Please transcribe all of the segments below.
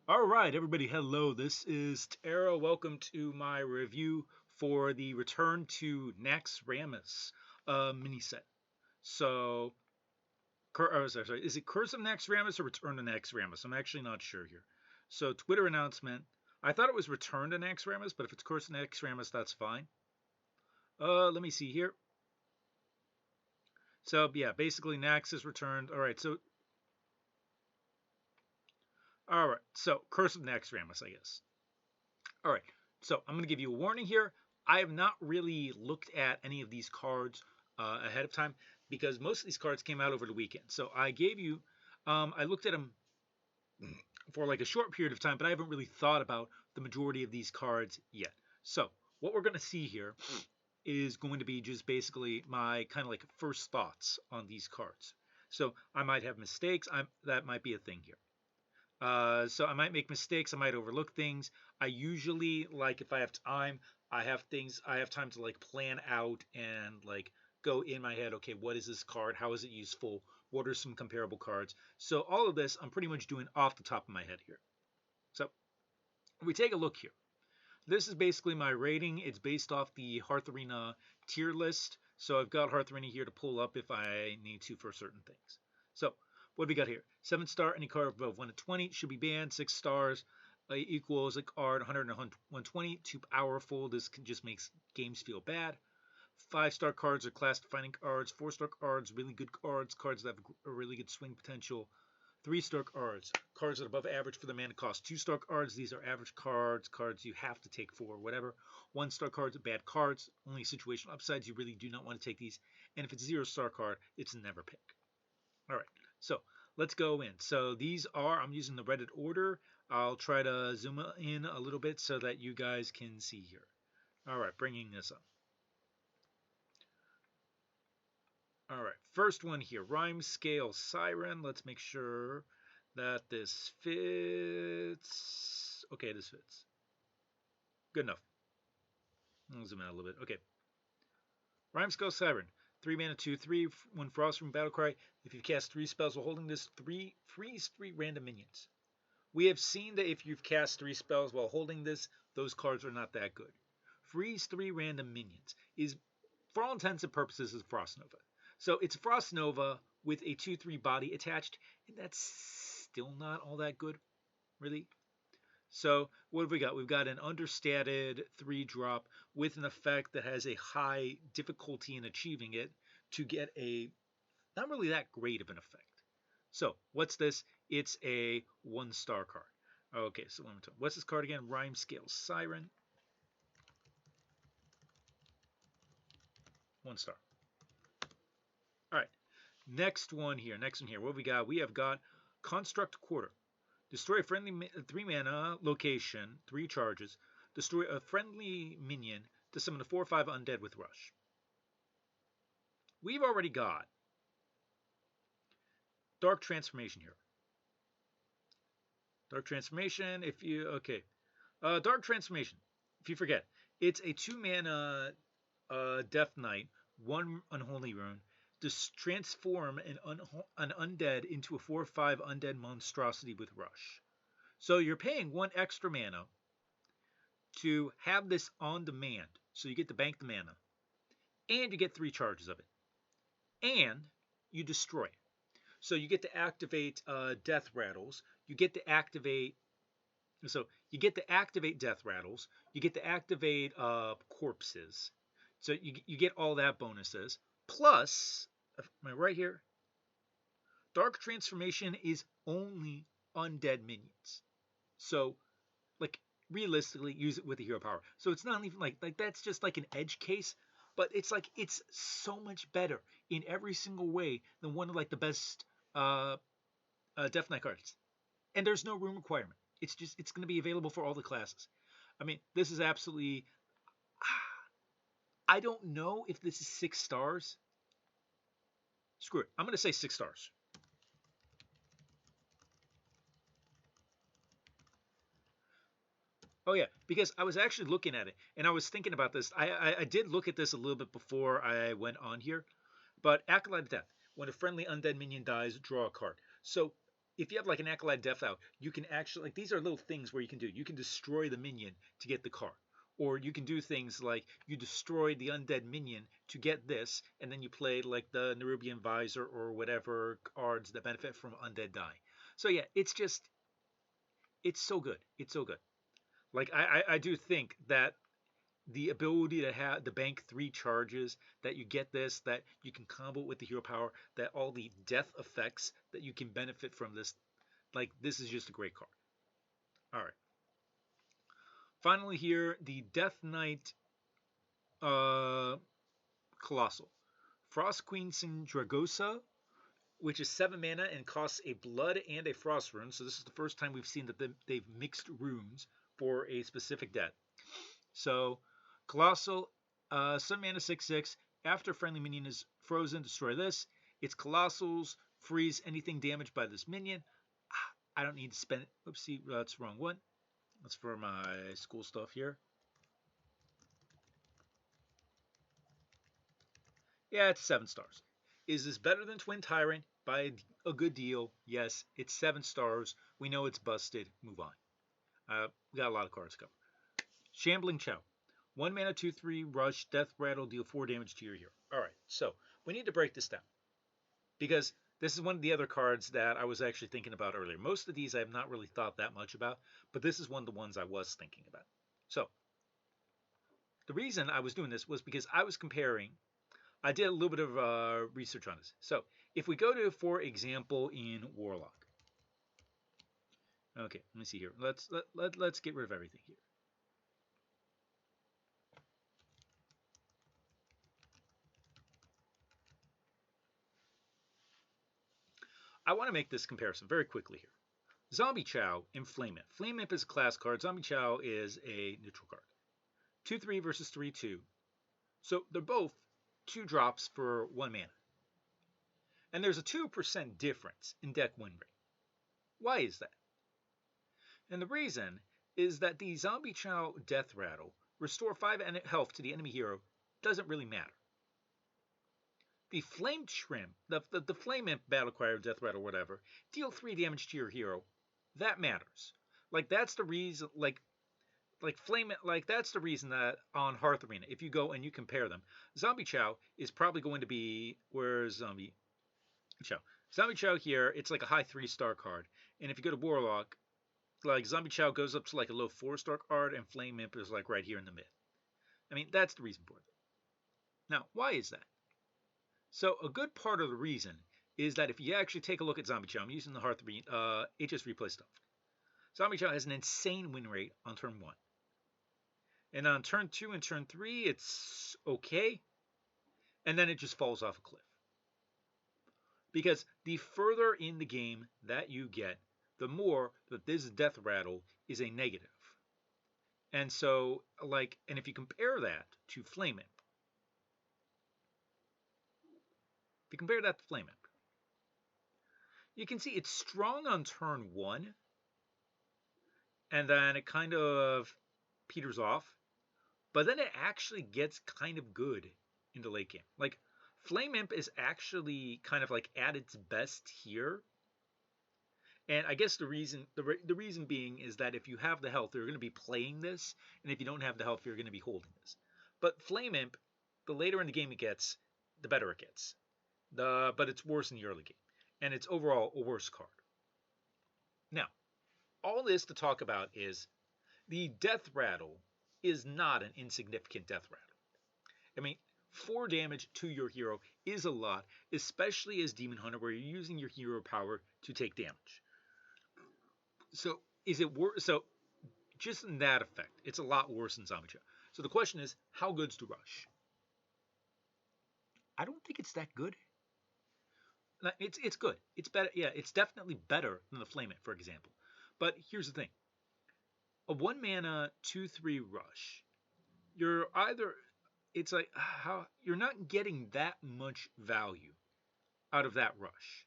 All right, everybody, hello. This is Tara. Welcome to my review for the Return to Naxxramas mini set. So, sorry, is it Curse of Naxxramas or Return to Naxxramas? I'm actually not sure here. So, Twitter announcement. I thought it was Return to Naxxramas, but if it's Curse of Naxxramas, that's fine. Let me see here. So, yeah, basically Nax is returned. All right. So, Curse of Naxxramas, I guess. All right, so I'm going to give you a warning here. I have not really looked at any of these cards ahead of time because most of these cards came out over the weekend. So I looked at them for like a short period of time, but I haven't really thought about the majority of these cards yet. So what we're going to see here is going to be just basically my kind of like first thoughts on these cards. So I might have mistakes. That might be a thing here. So I might make mistakes. I might overlook things. I usually like if I have time, I have time to like plan out and like go in my head. Okay, what is this card? How is it useful? What are some comparable cards? So all of this I'm pretty much doing off the top of my head here. So if we take a look here, this is basically my rating. It's based off the Hearth Arena tier list. So I've got Hearth Arena here to pull up if I need to for certain things. So what do we got here? 7-star, any card above 1 to 20 should be banned. 6 stars equals a card 100 and 120. Too powerful. This just makes games feel bad. 5-star cards are class defining cards. 4-star cards, really good cards. Cards that have a really good swing potential. 3-star cards, cards that are above average for the mana cost. 2-star cards, these are average cards, cards you have to take for whatever. 1-star cards are bad cards, only situational upsides. You really do not want to take these. And if it's 0-star card, it's never pick. All right, so let's go in. So these are, I'm using the Reddit order. I'll try to zoom in a little bit so that you guys can see here. All right, bringing this up. All right, first one here, Rhyme Scale Siren. Let's make sure that this fits. Okay, this fits. Good enough. I'll zoom out a little bit. Okay. Rhyme Scale Siren. 3 mana, 2/3. 1 Frost from Battlecry. If you cast 3 spells while holding this, freeze 3 random minions. We have seen that if you've cast 3 spells while holding this, those cards are not that good. Freeze 3 random minions is, for all intents and purposes, is Frost Nova. So it's Frost Nova with a 2/3 body attached, and that's still not all that good, really. So what have we got? We've got an understated 3-drop with an effect that has a high difficulty in achieving it to get a not really that great of an effect. So what's this? It's a 1-star card. Okay, so what's this card again? Rhyme Scale Siren. 1 star. All right. Next one here. What have we got? We have got Construct Quarter. Destroy a friendly 3 mana location, 3 charges. Destroy a friendly minion to summon a 4/5 undead with Rush. We've already got Dark Transformation here. Dark Transformation, if you, okay. Dark Transformation, if you forget, it's a 2 mana Death Knight, 1 Unholy Rune, to transform an undead into a 4/5 undead monstrosity with Rush. So you're paying 1 extra mana to have this on demand. So you get to bank the mana, and you get 3 charges of it, and you destroy it. So you get to activate Death Rattles. You get to activate. So you get to activate Death Rattles. You get to activate Corpses. So you get all that bonuses. Plus, am I right here? Dark Transformation is only undead minions. So, like, realistically, use it with the hero power. So it's not even like that's just like an edge case, but it's like it's so much better in every single way than one of like the best Death Knight cards. And there's no room requirement. It's going to be available for all the classes. I mean, this is absolutely. I don't know if this is 6 stars. Screw it. I'm going to say 6 stars. Oh yeah, because I was actually looking at it and I was thinking about this. I did look at this a little bit before I went on here, but Acolyte of Death. When a friendly undead minion dies, draw a card. So if you have like an Acolyte Death out, you can actually, like, these are little things where you can do. You can destroy the minion to get the card. Or you can do things like you destroy the undead minion to get this, and then you play like the Nerubian Visor or whatever cards that benefit from undead die. So yeah, it's so good. It's so good. Like I do think that the ability to have the bank 3 charges, that you get this, that you can combo with the hero power, that all the death effects that you can benefit from this, like, this is just a great card. All right. Finally here, the Death Knight Colossal. Frost Queen Sindragosa, which is 7 mana and costs a blood and a frost rune. So this is the first time we've seen that they've mixed runes for a specific deck. So Colossal, 7 mana 6/6. After friendly minion is frozen, destroy this. It's Colossals, freeze anything damaged by this minion. I don't need to spend it. Oopsie, that's the wrong one. That's for my school stuff here. Yeah, it's 7 stars. Is this better than Twin Tyrant? By a good deal, yes. It's 7 stars. We know it's busted. Move on. We got a lot of cards to cover. Shambling Chow. 1 mana, 2/3, rush, death rattle, deal 4 damage to your hero. Alright, so we need to break this down. Because this is one of the other cards that I was actually thinking about earlier. Most of these I have not really thought that much about, but this is one of the ones I was thinking about. So, the reason I was doing this was because I was comparing. I did a little bit of research on this. So, if we go to, for example, in Warlock. Okay, let me see here. Let's get rid of everything here. I want to make this comparison very quickly here. Zombie Chow and Flame Imp. Flame Imp is a class card. Zombie Chow is a neutral card. 2/3 versus 3/2. So they're both 2 drops for 1 mana. And there's a 2% difference in deck win rate. Why is that? And the reason is that the Zombie Chow Death Rattle, restore 5 health to the enemy hero, doesn't really matter. The Flame Shrimp, the Flame Imp Battle Cry or Death Rattle, whatever, deal 3 damage to your hero. That matters. Like, that's the reason, like Flame, like, that's the reason that on Hearth Arena, if you go and you compare them, Zombie Chow is probably going to be, where's Zombie Chow? Zombie Chow here, it's like a high 3-star card. And if you go to Warlock, like, Zombie Chow goes up to like a low 4-star card, and Flame Imp is like right here in the mid. I mean, that's the reason for it. Now, why is that? So a good part of the reason is that if you actually take a look at Zombie Chow, I'm using the Hearth HS replay stuff. Zombie Chow has an insane win rate on turn 1. And on turn 2 and turn 3, it's okay. And then it just falls off a cliff. Because the further in the game that you get, the more that this death rattle is a negative. And so, like, and if you compare that to Flame Imp, you can see it's strong on turn 1, and then it kind of peters off, but then it actually gets kind of good in the late game. Like, Flame Imp is actually kind of like at its best here. And I guess the reason being is that if you have the health, you're going to be playing this, and if you don't have the health, you're going to be holding this. But Flame Imp, the later in the game it gets, the better it gets. But it's worse in the early game, and it's overall a worse card. Now, all this to talk about is the Death Rattle is not an insignificant Death Rattle. I mean, 4 damage to your hero is a lot, especially as Demon Hunter, where you're using your hero power to take damage. So, is it worse? So, just in that effect, it's a lot worse than Zombie Chow. So the question is, how good's the Rush? I don't think it's that good. It's good. It's better. Yeah, it's definitely better than the Flame It, for example. But here's the thing: a 1 mana 2/3 Rush. It's like you're not getting that much value out of that Rush.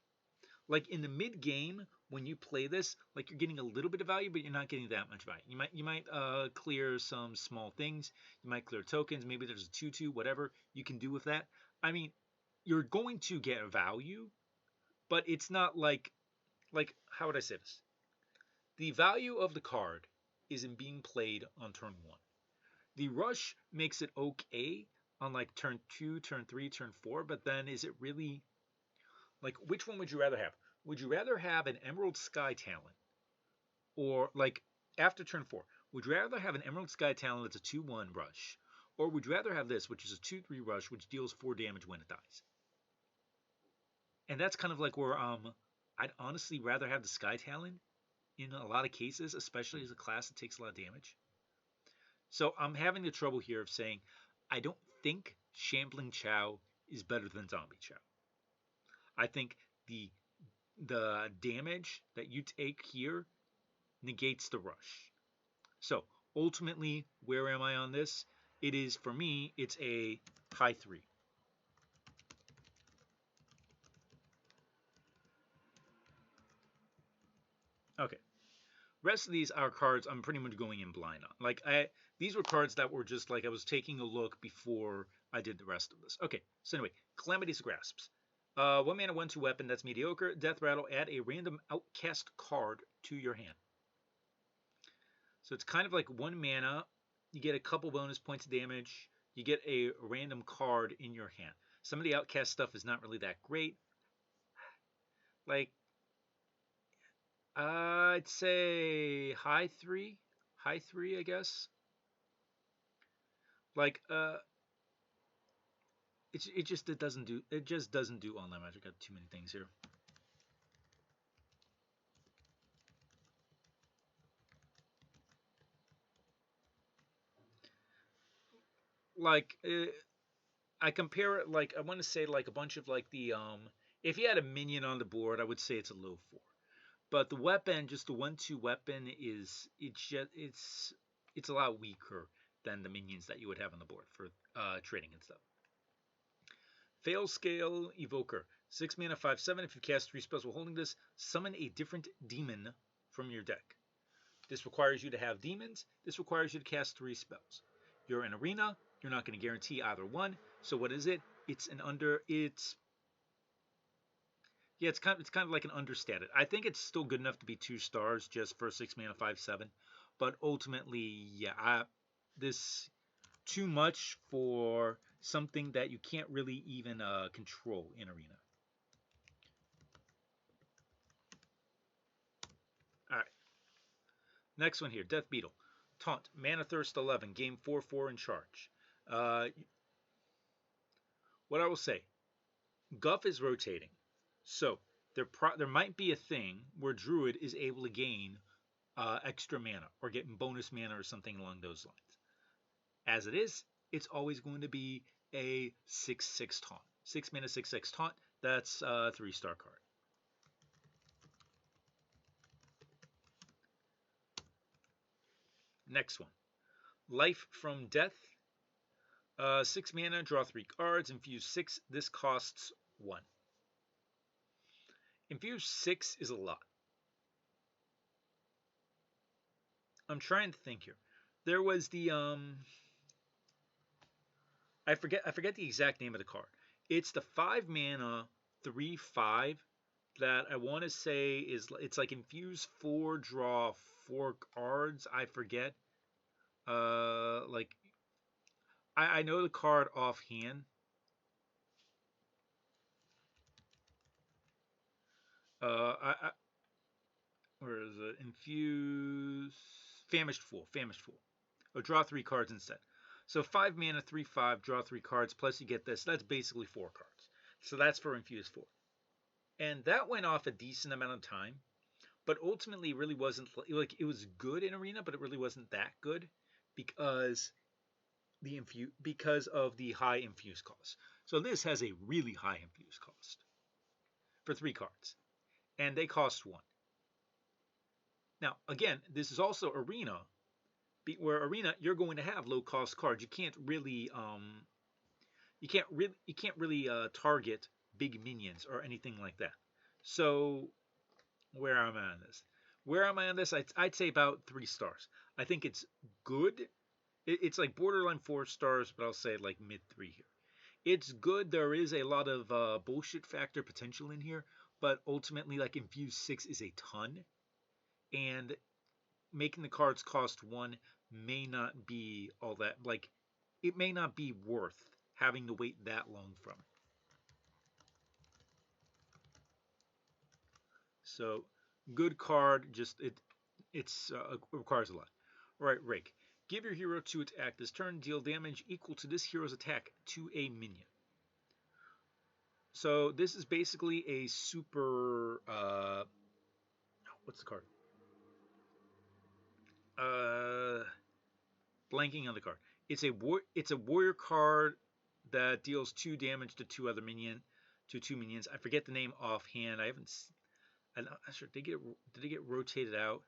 Like in the mid game, when you play this, like you're getting a little bit of value, but you're not getting that much value. You might clear some small things. You might clear tokens. Maybe there's a 2/2, whatever you can do with that. I mean, you're going to get value, but it's not like like, how would I say this? The value of the card is in being played on turn 1. The rush makes it okay on like turn 2, turn 3, turn 4, but then is it really like, which one would you rather have? Would you rather have an Emerald Sky Talent, or like after turn 4? Would you rather have an Emerald Sky Talent that's a 2/1 rush, or would you rather have this, which is a 2/3 rush, which deals 4 damage when it dies? And that's kind of like where I'd honestly rather have the Sky Talent in a lot of cases, especially as a class that takes a lot of damage. So I'm having the trouble here of saying I don't think Shambling Chow is better than Zombie Chow. I think the damage that you take here negates the rush. So ultimately, where am I on this? It is, for me, it's a high 3. Okay. Rest of these are cards I'm pretty much going in blind on. Like, these were cards that were just like I was taking a look before I did the rest of this. Okay, so anyway, Calamity's Grasps. 1 mana, 1/2 weapon, that's mediocre. Death Rattle, add a random outcast card to your hand. So it's kind of like 1 mana, you get a couple bonus points of damage, you get a random card in your hand. Some of the outcast stuff is not really that great. Like, I'd say high 3, I guess. Like, it doesn't do online magic. I got too many things here. Like, I compare it, like, I want to say like a bunch of like the if you had a minion on the board, I would say it's a low 4. But the weapon, just the 1/2 weapon, is it's a lot weaker than the minions that you would have on the board for trading and stuff. Fail Scale Evoker. 6 mana, 5/7. If you cast 3 spells while holding this, summon a different demon from your deck. This requires you to have demons. This requires you to cast 3 spells. You're in Arena. You're not going to guarantee either one. So what is it? It's it's kind of like an understated. I think it's still good enough to be 2 stars just for 6 mana, 5/7. But ultimately, yeah, this too much for something that you can't really even control in Arena. All right, next one here, Death Beetle. Taunt, Mana Thirst 11, game 4/4 in charge. Uh, what I will say, Guff is rotating, so there might be a thing where Druid is able to gain extra mana or get bonus mana or something along those lines. As it is, it's always going to be a 6/6 taunt. 6 mana, 6/6 taunt. That's a 3-star card. Next one, Life from Death. 6 mana, draw 3 cards, infuse 6. This costs 1. Infuse 6 is a lot. I'm trying to think here. There was the I forget the exact name of the card. It's the 5 mana 3/5 that I want to say it's like infuse 4, draw 4 cards. I forget. Like I know the card offhand. I where is it? Infuse Famished Fool. Famished Fool. Or draw 3 cards instead. So 5 mana, 3/5, draw 3 cards, plus you get this. That's basically 4 cards. So that's for Infuse 4. And that went off a decent amount of time, but ultimately really wasn't like it was good in Arena, but it really wasn't that good because because of the high infuse cost. So this has a really high infuse cost for 3 cards, and they cost 1. Now again, this is also Arena, where Arena you're going to have low cost cards. You can't really target big minions or anything like that. So where am I on this? Where am I on this? I'd say about 3 stars. I think it's good. It's like borderline 4 stars, but I'll say like mid 3 here. It's good. There is a lot of bullshit factor potential in here, but ultimately, like, infuse 6 is a ton, and making the cards cost 1 may not be all that, like, it may not be worth having to wait that long from it. So, good card, just it requires a lot. All right, Rake. Give your hero to attack this turn. Deal damage equal to this hero's attack to a minion. So this is basically a super. What's the card? Blanking on the card. It's a warrior card that deals 2 damage to 2 minions. I forget the name offhand. I'm not sure. Did it get rotated out?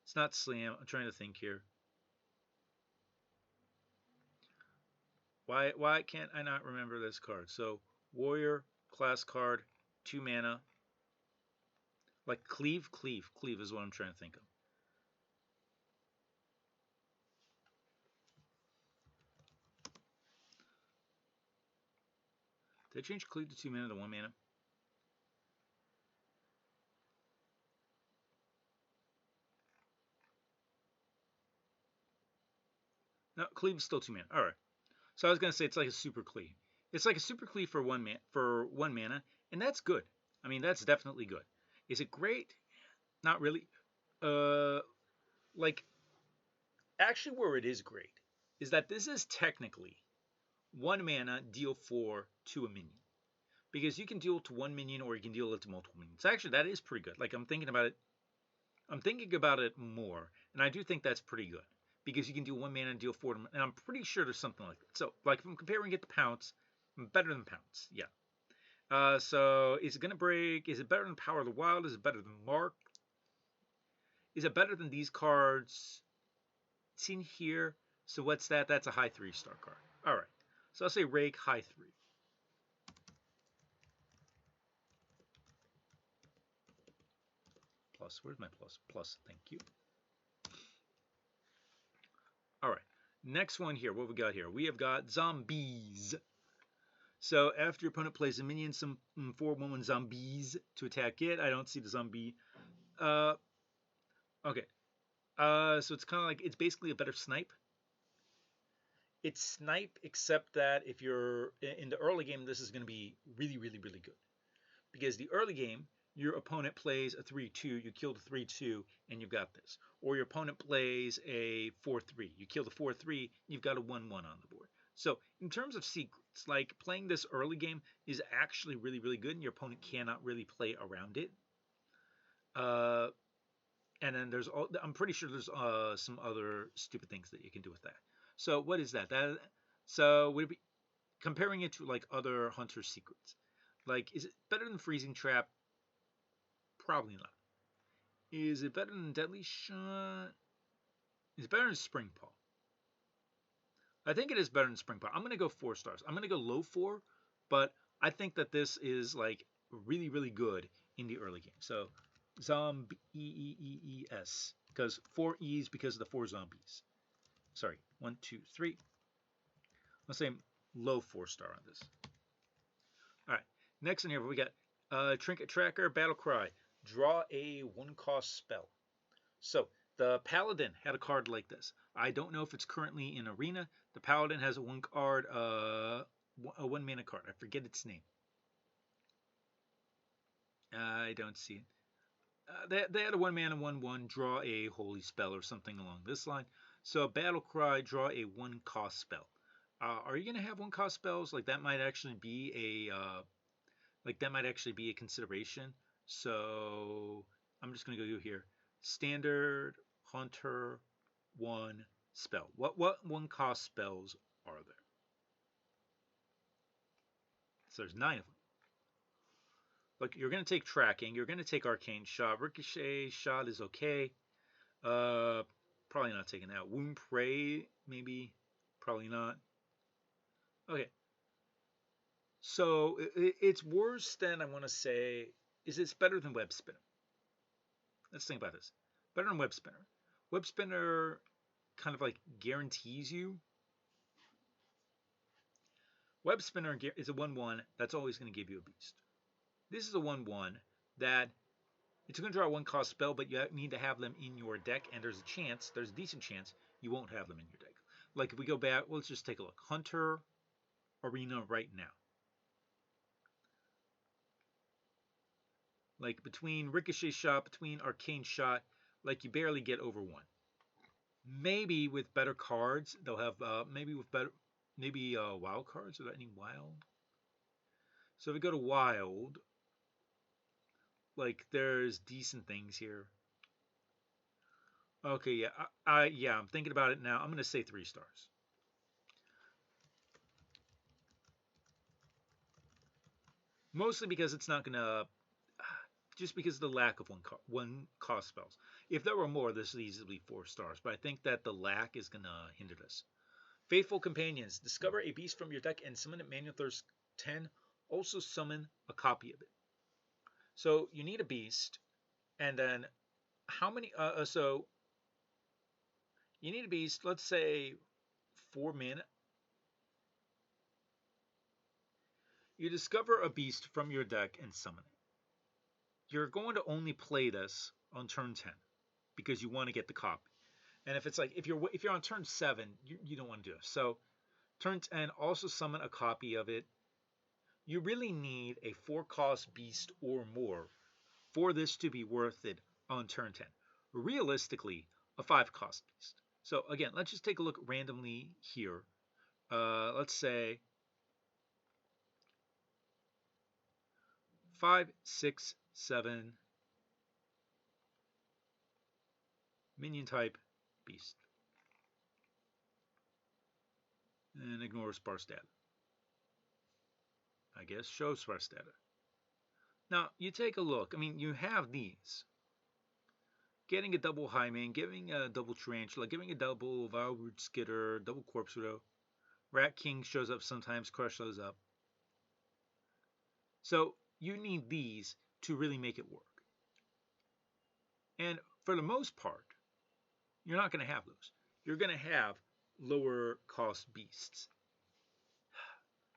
It's not Slam. I'm trying to think here. Why can't I not remember this card? So warrior class card, 2 mana. Like cleave is what I'm trying to think of. Did I change cleave to 2 mana to 1 mana? No, cleave is still 2 mana. All right. So I was gonna say it's like a super cleave. It's like a super cleave for 1 mana, and that's good. I mean, that's definitely good. Is it great? Not really. Like, actually, where it is great is that this is technically 1 mana, deal 4 to a minion. Because you can deal it to 1 minion or you can deal it to multiple minions. Actually, that is pretty good. Like, I'm thinking about it more, and I do think that's pretty good. Because you can deal 1 mana and deal 4 to, and I'm pretty sure there's something like that. So, like, if I'm comparing it to Pounce, better than Pounce, yeah. So, is it going to break? Is it better than Power of the Wild? Is it better than Mark? Is it better than these cards? It's in here. So, what's that? That's a high 3-star card. All right. So, I'll say Rake, high 3. Plus, where's my plus? Plus, thank you. All right, next one here. What we got here? We have got zombies. So after your opponent plays a minion, some 4/1/1 zombies to attack it. I don't see the zombie. Okay. So it's kind of like, it's basically a better snipe. It's snipe, except that if you're in the early game, this is going to be really, really, really good. Because the early game, your opponent plays a 3/2, you kill the 3/2, and you've got this. Or your opponent plays a 4/3, you kill the 4/3, you've got a 1/1 on the board. So in terms of secrets, like, playing this early game is actually really, really good, and your opponent cannot really play around it. And then I'm pretty sure there's some other stupid things that you can do with that. So what is that? So would it be comparing it to like other hunter secrets? Like, is it better than Freezing Trap? Probably not. Is it better than Deadly Shot? Is it better than Spring Paw? I think it is better than Spring Paw. I'm going to go 4 stars. I'm going to go low 4, but I think that this is like really, really good in the early game. So Zombies, because 4 E's because of the 4 zombies. Sorry, 1, 2, 3. Let's say low 4-star on this. All right, next in here we got Trinket Tracker, Battle Cry. Draw a 1-cost spell. So the Paladin had a card like this. I don't know if it's currently in Arena. The Paladin has a 1 card, a 1 mana card. I forget its name. I don't see it. They had a 1 mana 1/1, draw a holy spell or something along this line. So Battle Cry, draw a 1-cost spell. Are you gonna have 1-cost spells? Like, that might actually be a consideration. So I'm just gonna go here. Standard Hunter 1 spell. What 1-cost spells are there? So there's 9 of them. Look, you're going to take Tracking. You're going to take Arcane Shot. Ricochet Shot is okay. Probably not taking that. Wound Prey, maybe. Probably not. Okay. So it's worse than, I want to say, it's better than Web Spinner. Let's think about this. Better than Web Spinner. Web Spinner kind of like guarantees you. Web Spinner is a 1/1 that's always going to give you a beast. This is a 1/1 that it's going to draw 1 cost spell, but you need to have them in your deck, and there's a decent chance you won't have them in your deck. Like if we go back, well, let's just take a look. Hunter Arena right now. Like between Ricochet Shot, between Arcane Shot, like you barely get over 1. Maybe with better cards, they'll have maybe wild cards. Are there any wild? So if we go to wild, like there's decent things here. Okay, yeah, yeah, I'm thinking about it now. I'm gonna say 3 stars. Mostly because it's not gonna, just because of the lack of one cost spells. If there were more, this would easily be 4 stars. But I think that the lack is gonna hinder this. Faithful Companions. Discover a beast from your deck and summon it manual thirst 10. Also summon a copy of it. So you need a beast, and then how many? So you need a beast. Let's say 4 mana. You discover a beast from your deck and summon it. You're going to only play this on turn 10 because you want to get the copy. And if it's like if you're on turn 7, you don't want to do it. So turn 10, also summon a copy of it. You really need a 4-cost beast or more for this to be worth it on turn 10. Realistically, a 5-cost beast. So again, let's just take a look randomly here. Let's say 5, 6, 7 minion type beast. And ignore sparse data. I guess show sparse data. Now, you take a look. I mean, you have these. Getting a double Hyman, giving a double Tarantula, giving a double Vilebrood Skitter, double Corpse Widow. Rat King shows up sometimes, Crush shows up. So, you need these to really make it work. And for the most part, you're not going to have those. You're going to have lower cost beasts.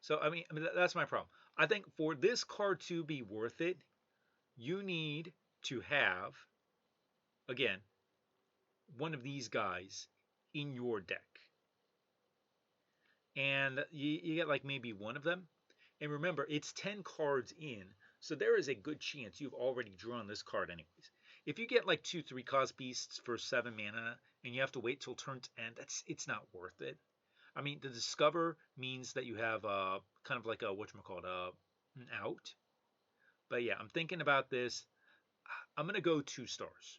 So, I mean, that's my problem. I think for this card to be worth it, you need to have, again, one of these guys in your deck. And you get like maybe one of them. And remember, it's 10 cards in, so there is a good chance you've already drawn this card anyways. If you get like 2 3-cost beasts for 7 mana and you have to wait till turn 10, it's not worth it. I mean, the discover means that you have kind of like a an out. But yeah, I'm thinking about this. I'm gonna go 2 stars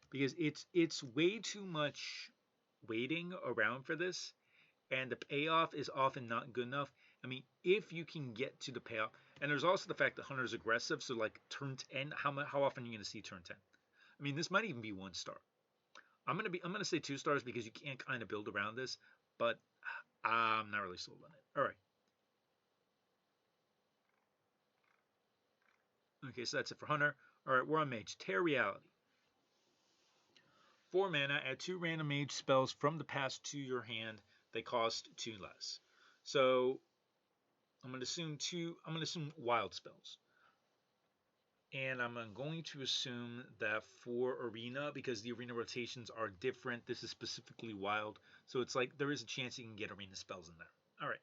because it's way too much waiting around for this, and the payoff is often not good enough. I mean, if you can get to the payoff, and there's also the fact that Hunter's aggressive, so like turn 10, how often are you gonna see turn 10? I mean, this might even be 1 star. I'm gonna say 2 stars because you can't kind of build around this, but I'm not really sold on it. All right. Okay, so that's it for Hunter. All right, we're on Mage. Tear Reality. 4 mana, add 2 random Mage spells from the past to your hand. They cost 2 less. So I'm gonna assume wild spells. And I'm going to assume that for Arena, because the Arena rotations are different, this is specifically wild. So it's like there is a chance you can get Arena spells in there. All right.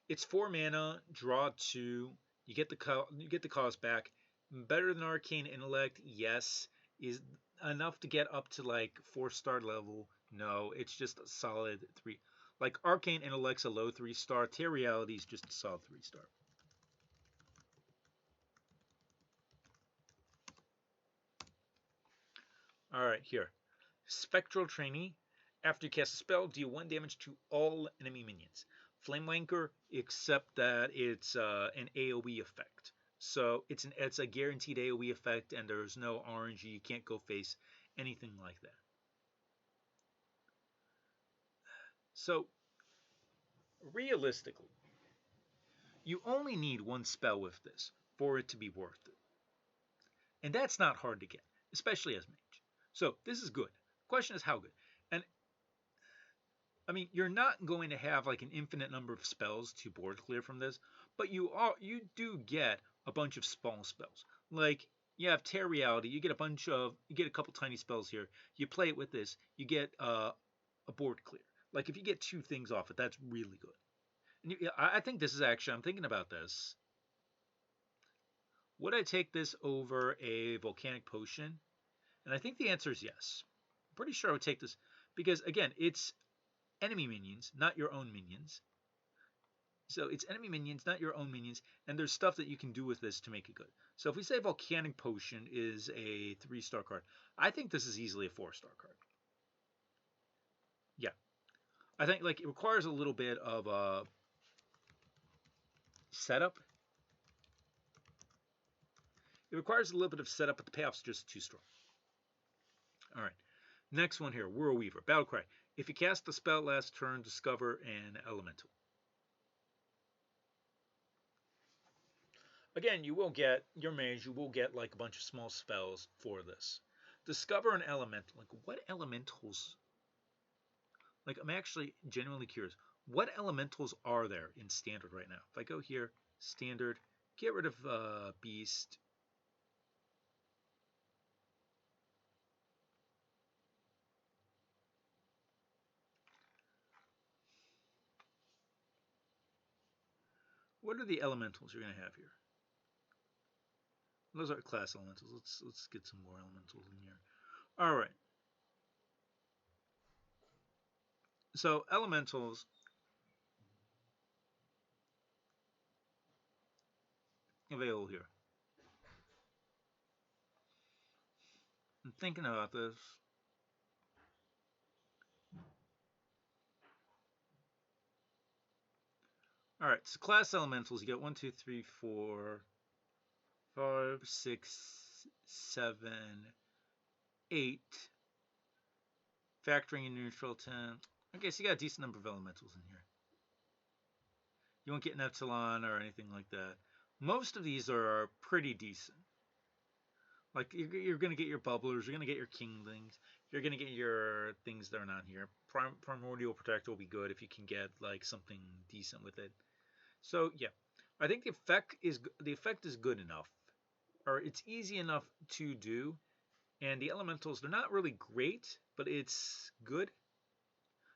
It's 4 mana, draw 2. You get the cost back. Better than Arcane Intellect, yes. Is enough to get up to like 4-star level? No, it's just a solid 3. Like Arcane Intellect's a low 3-star. Tear Reality is just a solid 3-star. Alright, here. Spectral Trainee. After you cast a spell, deal 1 damage to all enemy minions. Flame Wanker, except that it's an AoE effect. So it's a guaranteed AoE effect, and there's no RNG. You can't go face anything like that. So, realistically, you only need 1 spell with this for it to be worth it. And that's not hard to get, especially as mage. So this is good. Question is how good. And I mean, you're not going to have like an infinite number of spells to board clear from this, but you do get a bunch of small spells. Like you have Tear Reality, you get a couple tiny spells here. You play it with this, you get a board clear. Like if you get two things off it, that's really good. And I think this is actually, I'm thinking about this. Would I take this over a Volcanic Potion? And I think the answer is yes. I'm pretty sure I would take this because again, it's enemy minions, not your own minions. So it's enemy minions, not your own minions, and there's stuff that you can do with this to make it good. So if we say Volcanic Potion is a 3-star card, I think this is easily a 4-star card. Yeah. I think like it requires a little bit of setup. It requires a little bit of setup, but the payoff's just too strong. All right. Next one here, Whirlweaver. Battlecry. If you cast the spell last turn, discover an elemental. Again, you will get, your mage, you will get like a bunch of small spells for this. Discover an elemental. Like, what elementals? Like, I'm actually genuinely curious. What elementals are there in Standard right now? If I go here, Standard, get rid of Beast. What are the elementals you're going to have here? Those are class elementals. Let's get some more elementals in here. All right. So elementals. Available here. I'm thinking about this. All right. So class elementals. You get 1, 2, 3, 4, 5, 6, 7, 8. Factoring in neutral 10. Okay, so you got a decent number of elementals in here. You won't get an Epsilon or anything like that. Most of these are pretty decent. Like, you're going to get your bubblers, you're going to get your kinglings, you're going to get your things that are not here. Primordial Protector will be good if you can get, like, something decent with it. So, yeah. I think the effect is good enough. Or it's easy enough to do. And the elementals, they're not really great, but it's good.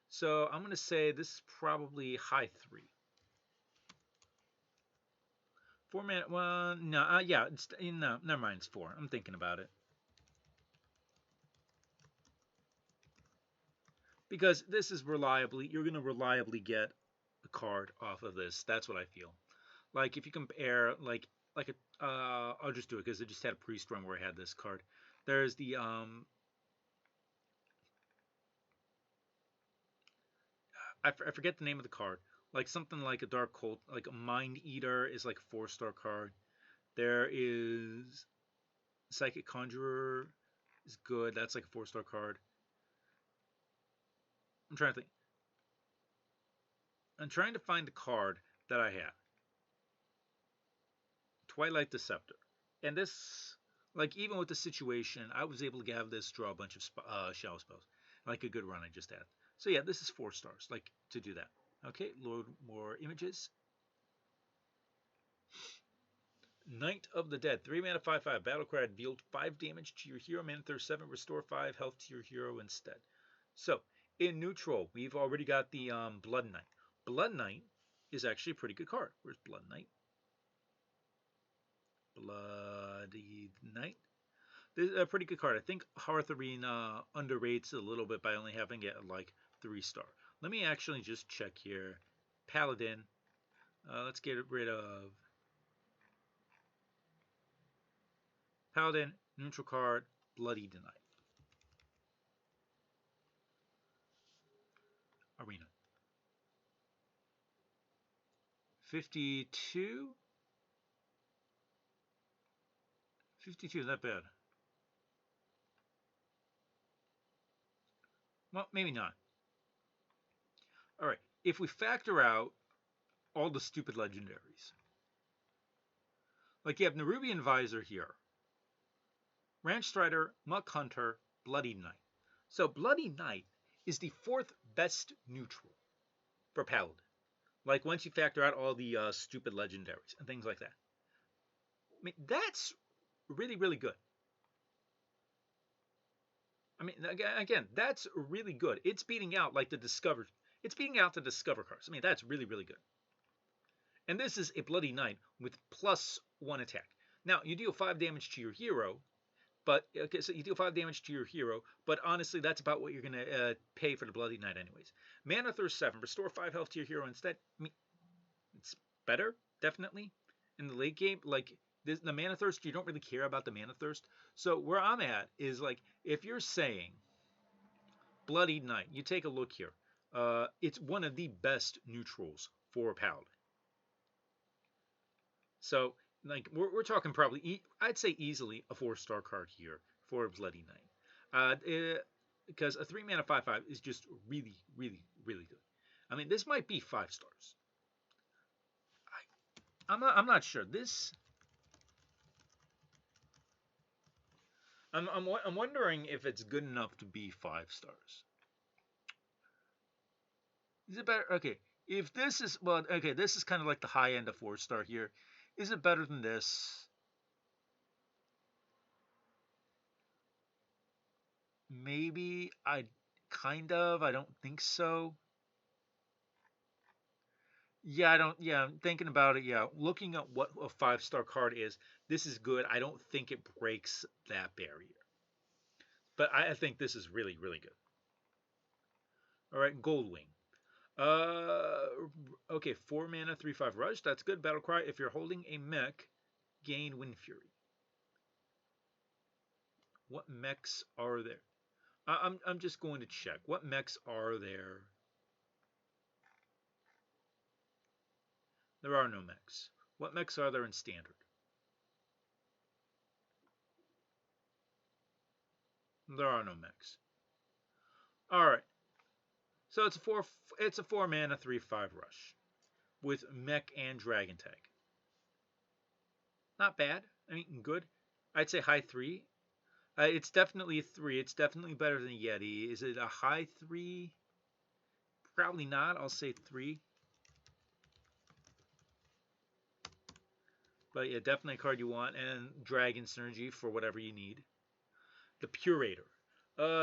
So I'm going to say this is probably high 3. 4 mana, well, no, yeah, no, never mind, it's 4. I'm thinking about it. Because this is reliably, you're going to reliably get a card off of this. That's what I feel. Like, if you compare, I'll just do it because I just had a priest run where I had this card. There's the, I forget the name of the card. Like something like a Dark Cult, like a Mind Eater is like a 4-star card. There is Psychic Conjurer is good. That's like a 4-star card. I'm trying to think. I'm trying to find the card that I had. Twilight Deceptor. And this, like even with the situation, I was able to have this draw a bunch of shadow spells. Like a good run I just had. So yeah, this is 4 stars, like to do that. Okay, load more images. Knight of the Dead, 3 mana, 5/5. Battlecry, deal 5 damage to your hero. Mana 37, restore 5 health to your hero instead. So, in neutral, we've already got the Blood Knight. Blood Knight is actually a pretty good card. Where's Blood Knight? Bloody Knight. This is a pretty good card. I think Hearth Arena underrates it a little bit by only having it at like 3-star. Let me actually just check here. Paladin. Let's get rid of Paladin, neutral card, Bloody Knight. Arena. 52? 52 is not bad. Well, maybe not. Alright, if we factor out all the stupid legendaries, like you have Nerubian Visor here, Ranch Strider, Muck Hunter, Bloody Knight. So Bloody Knight is the fourth best neutral for Paladin. Like once you factor out all the stupid legendaries and things like that. I mean, that's really, really good. I mean, again, that's really good. It's beating out like the Discover. It's beating out the Discover cards. I mean, that's really, really good. And this is a Bloody Knight with +1 attack. Now, you deal 5 damage to your hero, but okay, so you deal 5 damage to your hero, but honestly, that's about what you're going to pay for the Bloody Knight anyways. Mana Thirst 7, restore 5 health to your hero instead. I mean, it's better, definitely. In the late game, like, the Mana Thirst, you don't really care about the Mana Thirst. So where I'm at is, like, if you're saying Bloody Knight, you take a look here. It's one of the best neutrals for a Paladin. So, like, we're talking probably, I'd say easily a 4-star card here for a Bloody Knight. Because a 3 mana 5/5 is just really, really, really good. I mean, this might be 5 stars. I'm not sure. I'm wondering if it's good enough to be 5 stars. Is it better? Okay, if this is, well, okay, this is kind of like the high end of 4-star here. Is it better than this? Maybe. I don't think so. Yeah, I don't. Yeah, I'm thinking about it. Yeah, looking at what a 5-star card is, this is good. I don't think it breaks that barrier. But I think this is really, really good. All right, Goldwing. Uh, okay, 4 mana, 3/5 rush. That's good. Battlecry. If you're holding a mech, gain Wind Fury. What mechs are there? I'm just going to check. What mechs are there? There are no mechs. What mechs are there in standard? There are no mechs. All right. So it's a 4 mana 3/5 rush with mech and dragon tag. Not bad. I mean, good. I'd say high 3. It's definitely a 3. It's definitely better than Yeti. Is it a high 3? Probably not. I'll say 3. But yeah, definitely a card you want. And Dragon Synergy for whatever you need. The Purator.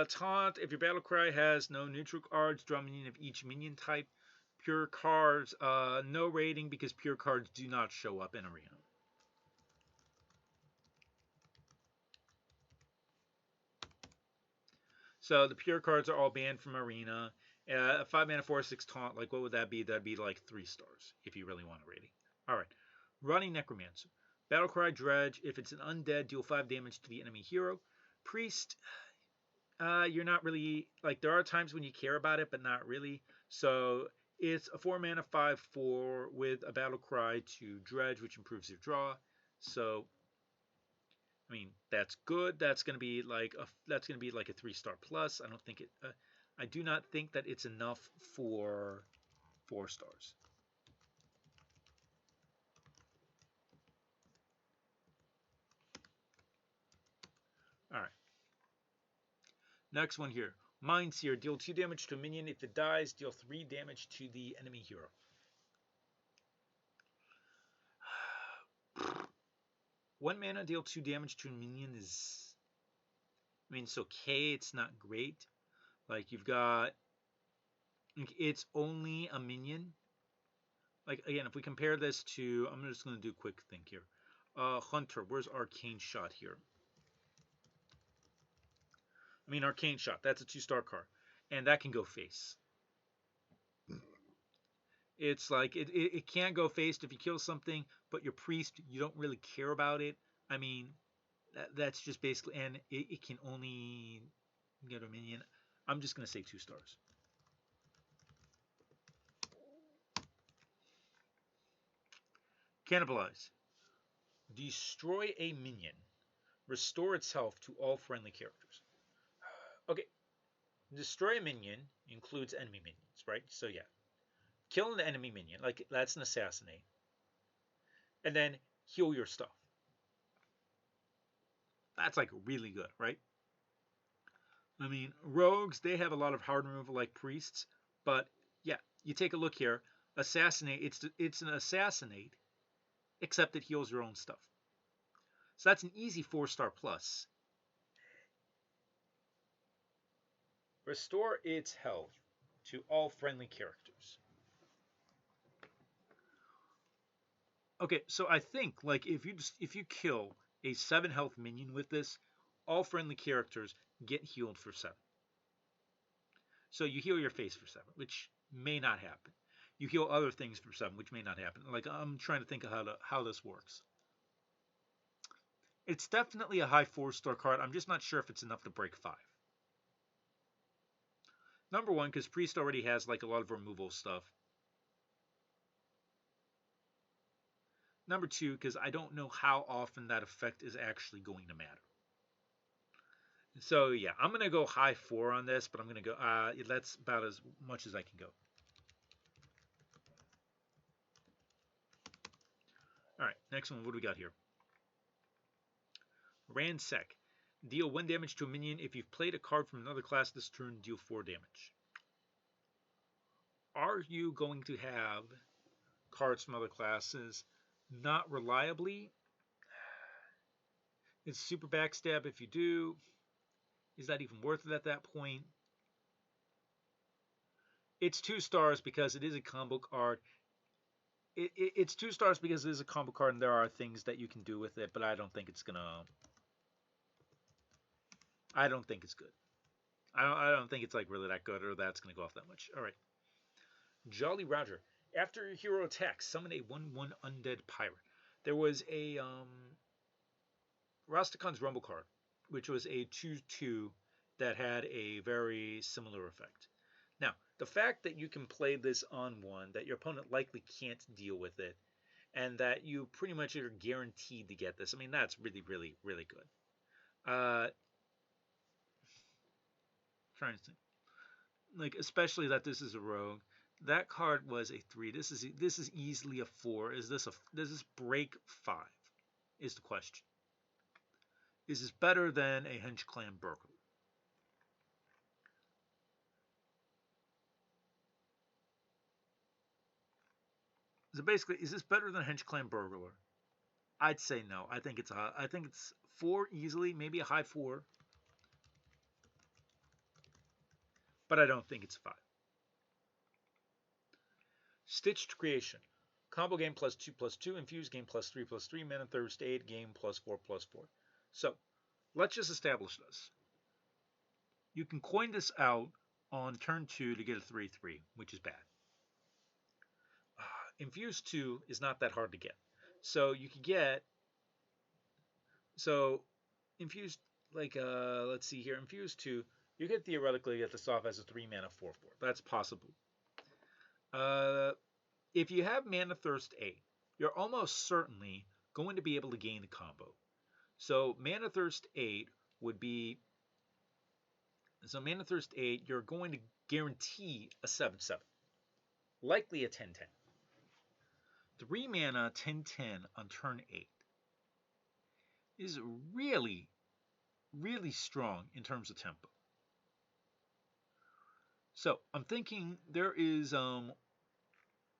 Taunt. If your battle cry has no neutral cards, draw a minion of each minion type. Pure cards. No rating because pure cards do not show up in Arena. So the pure cards are all banned from Arena. 5 mana 4/6 taunt. Like what would that be? That'd be like 3 stars if you really want a rating. All right. Running Necromancer. Battlecry Dredge. If it's an undead, deal 5 damage to the enemy hero. Priest. You're not really, like, there are times when you care about it, but not really. So it's a 4 mana 5/4 with a battle cry to dredge, which improves your draw. So I mean, that's good. That's gonna be like a 3-star plus. I do not think that it's enough for 4 stars. All right. Next one here. Mindseer. Deal 2 damage to a minion. If it dies, deal 3 damage to the enemy hero. 1 mana, deal 2 damage to a minion is... I mean, it's okay. It's not great. Like, you've got... It's only a minion. Like, again, if we compare this to... I'm just going to do a quick think here. Hunter. Where's Arcane Shot here? I mean, Arcane Shot. That's a 2-star card. And that can go face. It's like, it can't go face if you kill something, but your priest, you don't really care about it. I mean, that's just basically, and it can only get a minion. I'm just going to say 2 stars. Cannibalize. Destroy a minion. Restore its health to all friendly characters. Okay. Destroy a minion includes enemy minions, right? So yeah. Kill an enemy minion. Like, that's an assassinate. And then heal your stuff. That's like really good, right? I mean, rogues, they have a lot of hard removal like priests, but yeah, you take a look here. Assassinate, it's an assassinate, except it heals your own stuff. So that's an easy 4-star plus. Restore its health to all friendly characters. Okay, so I think like if you kill a 7 health minion with this, all friendly characters get healed for 7. So you heal your face for 7, which may not happen. You heal other things for 7, which may not happen. Like I'm trying to think of how this works. It's definitely a high 4-star card. I'm just not sure if it's enough to break 5. Number 1, because Priest already has like a lot of removal stuff. Number 2, because I don't know how often that effect is actually going to matter. So yeah, I'm gonna go high 4 on this, but I'm gonna go. That's about as much as I can go. All right, next one. What do we got here? Ransack. Deal 1 damage to a minion. If you've played a card from another class this turn, deal 4 damage. Are you going to have cards from other classes? Not reliably. It's super backstab if you do. Is that even worth it at that point? It's 2 stars because it is a combo card. It's 2 stars because it is a combo card and there are things that you can do with it, but I don't think it's gonna. I don't think it's good. I don't think it's like really that good or that's gonna go off that much. All right. Jolly Roger. After your hero attacks, summon a 1/1 undead pirate. There was a Rastakan's Rumble card, which was a 2/2 that had a very similar effect. Now, the fact that you can play this on one, that your opponent likely can't deal with it, and that you pretty much are guaranteed to get this, I mean, that's really, really, really good. Trying to think. Like, especially that this is a rogue. That card was a 3. This is easily a 4. Does this break 5? Is the question. Is this better than a Hench Clan burglar? So basically, is this better than a Hench Clan burglar? I'd say no. I think it's 4 easily, maybe a high 4, but I don't think it's 5. Stitched Creation. Combo game +2/+2, infuse game +3/3, mana thirst 8, game +4/4. So, let's just establish this. You can coin this out on turn 2 to get a 3/3, which is bad. Infuse 2 is not that hard to get. So you could get, so infused, like, let's see here, infuse 2, you could theoretically get this off as a 3 mana 4/4. That's possible. If you have mana thirst 8, you're almost certainly going to be able to gain the combo. So mana thirst 8 would be, so mana thirst 8, you're going to guarantee a 7/7, likely a 10/10. 3 mana 10/10 on turn 8 is really, really strong in terms of tempo. So I'm thinking there is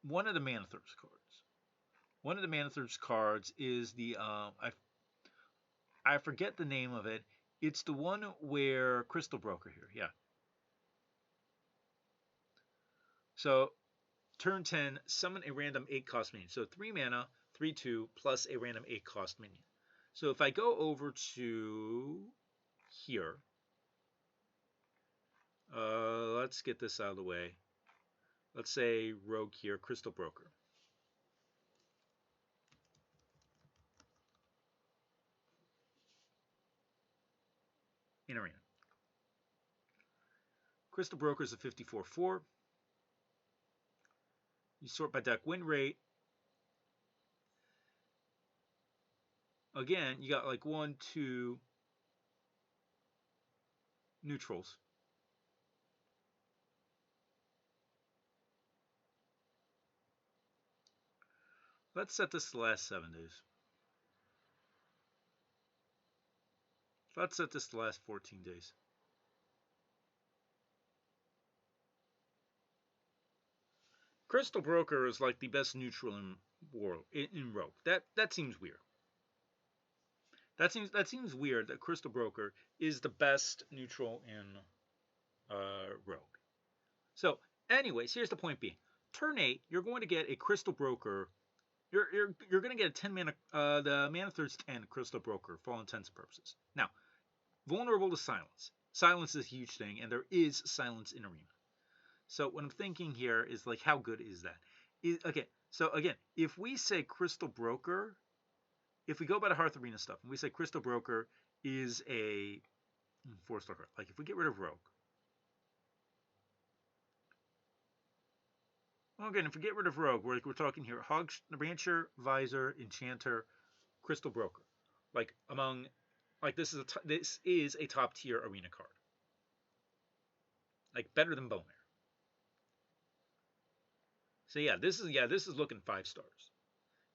one of the Mana Thirst cards. One of the Mana Thirst cards is the I forget the name of it. It's the one where Crystal Broker here, yeah. So turn 10, summon a random 8-cost minion. So 3 mana, 3/2 plus a random 8-cost minion. So if I go over to here, let's get this out of the way. Let's say Rogue here, Crystal Broker. In Arena. Crystal Broker is a 54/4. You sort by deck win rate. Again, you got like 1, 2 neutrals. Let's set this to the last 7 days. Let's set this to the last 14 days. Crystal Broker is like the best neutral in Rogue. That seems weird. That seems weird that Crystal Broker is the best neutral in Rogue. So, anyways, here's the point being: turn 8, you're going to get a Crystal Broker. You're going to get a 10 mana, the mana thirst 10 Crystal Broker for all intents and purposes. Now, vulnerable to silence. Silence is a huge thing, and there is silence in Arena. So what I'm thinking here is like, how good is that? Okay, so again, if we say Crystal Broker, if we go by the Hearth Arena stuff, and we say Crystal Broker is a 4-star card, like if we get rid of Rogue, well, again, if we get rid of Rogue, we're talking here Hog Rancher, Visor, Enchanter, Crystal Broker, like among, like this is a top tier Arena card, like better than Bowmare. So yeah, this is looking 5 stars.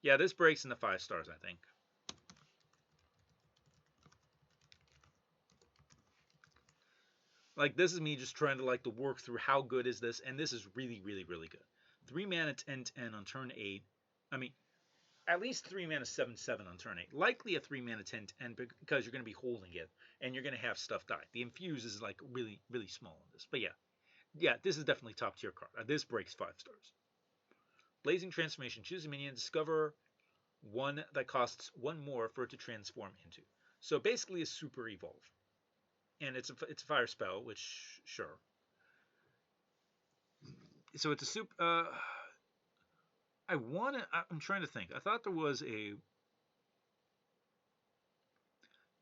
Yeah, this breaks into 5 stars, I think. Like this is me just trying to like to work through how good is this, and this is really, really, really good. 3 mana 10/10 on turn 8. I mean, at least 3 mana 7/7 on turn 8. Likely a 3 mana 10/10 because you're going to be holding it and you're going to have stuff die. The infuse is like really, really small in this, but yeah, this is definitely top tier card. This breaks 5 stars. Blazing Transformation. Choose a minion. Discover one that costs 1 more for it to transform into. So basically a super evolve. And it's a fire spell, which, sure. So it's a super... I'm trying to think. I thought there was a...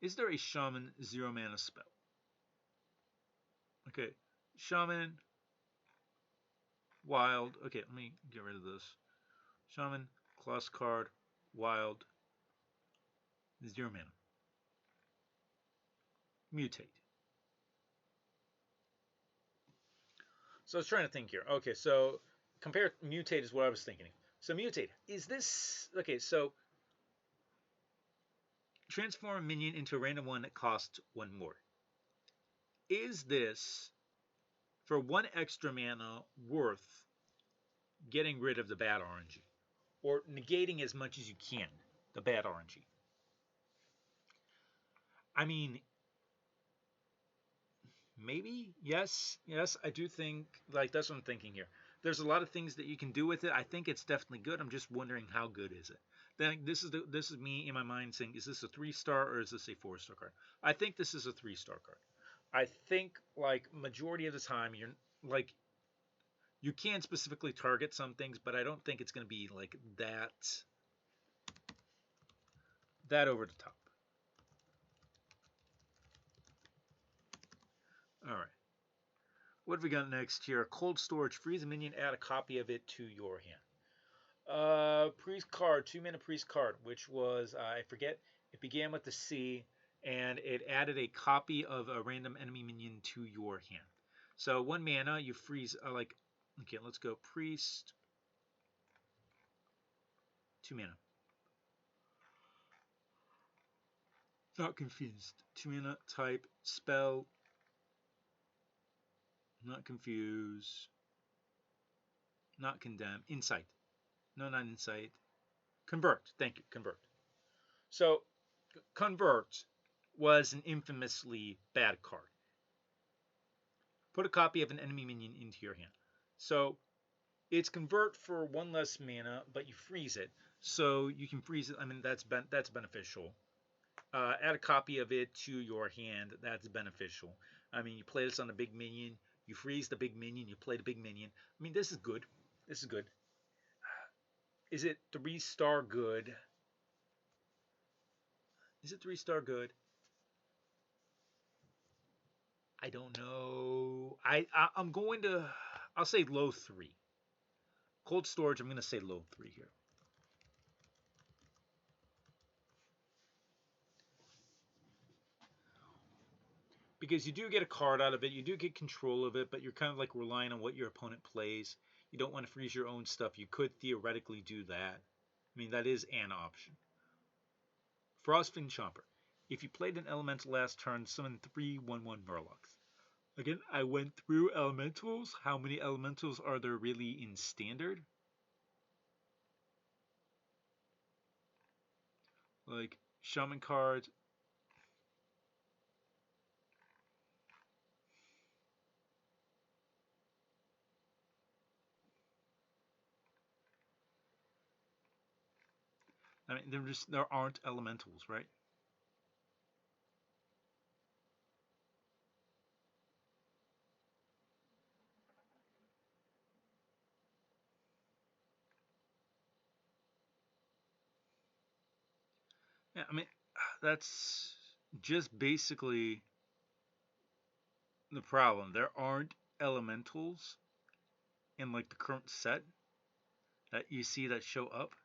Is there a Shaman 0 mana spell? Okay. Shaman... Wild. Okay, let me get rid of this. Shaman, class card, Wild, 0 mana. Mutate. So I was trying to think here. Okay, so compare mutate is what I was thinking. So mutate, is this... Okay, so transform a minion into a random one that costs 1 more. Is this, for 1 extra mana, worth getting rid of the bad RNG? Or negating as much as you can the bad RNG? I mean, maybe, yes, I do think, like, that's what I'm thinking here. There's a lot of things that you can do with it. I think it's definitely good. I'm just wondering how good is it. Then this is me in my mind saying, is this a 3-star or is this a 4-star card? I think this is a 3-star card. I think like majority of the time you're like, you can specifically target some things, but I don't think it's going to be like that over the top. All right. What have we got next here? Cold Storage. Freeze a minion, add a copy of it to your hand. Priest card, 2 mana priest card, which was, I forget, it began with the C, and it added a copy of a random enemy minion to your hand. So 1 mana, you freeze, okay, let's go priest, 2 mana. Not confused. 2 mana, type, spell, not confuse, not condemn, insight. No, not insight. Convert. Thank you. Convert. So, Convert was an infamously bad card. Put a copy of an enemy minion into your hand. So, it's Convert for 1 less mana, but you freeze it. So, you can freeze it. I mean, that's beneficial. Add a copy of it to your hand. That's beneficial. I mean, you play this on a big minion. You freeze the big minion. You play the big minion. I mean, this is good. This is good. Is it 3-star good? Is it 3-star good? I don't know. I'm going to... I'll say low 3. Cold Storage, I'm going to say low 3 here. Because you do get a card out of it. You do get control of it, but you're kind of like relying on what your opponent plays. You don't want to freeze your own stuff. You could theoretically do that. I mean, that is an option. Frostfin Chomper. If you played an elemental last turn, summon 3/1/1 Murlocs. Again, I went through elementals. How many elementals are there really in standard? Like shaman cards. I mean, there aren't elementals, right? Yeah, I mean, that's just basically the problem. There aren't elementals in like the current set that you see that show up.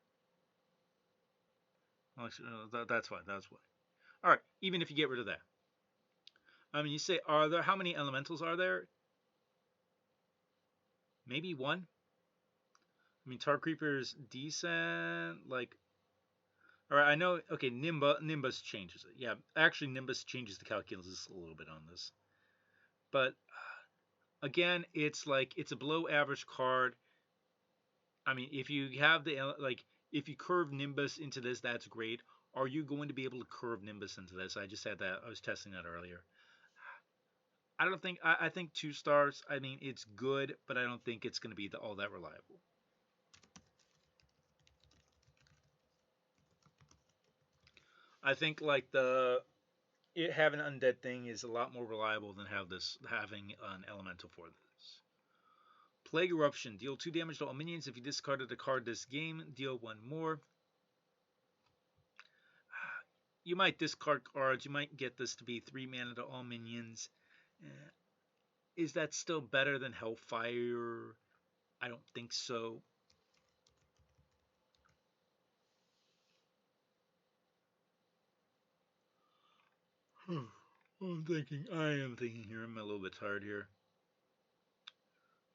Well, actually, no, that's why. That's why. All right. Even if you get rid of that, I mean, you say, are there? How many elementals are there? Maybe one. I mean, Tar Creeper's decent. Like, all right, I know. Okay, Nimbus changes it. Yeah, actually, Nimbus changes the calculus a little bit on this. But again, it's like it's a below average card. I mean, if you have the like, if you curve Nimbus into this, that's great. Are you going to be able to curve Nimbus into this? I just had that. I was testing that earlier. I don't think. I think 2 stars. I mean, it's good, but I don't think it's going to be all that reliable. I think like having an undead thing is a lot more reliable than having an elemental for this. Plague Eruption. Deal 2 damage to all minions. If you discarded a card this game, deal 1 more. You might discard cards. You might get this to be 3 mana to all minions. Is that still better than Hellfire? I don't think so. I'm thinking. I am thinking here. I'm a little bit tired here.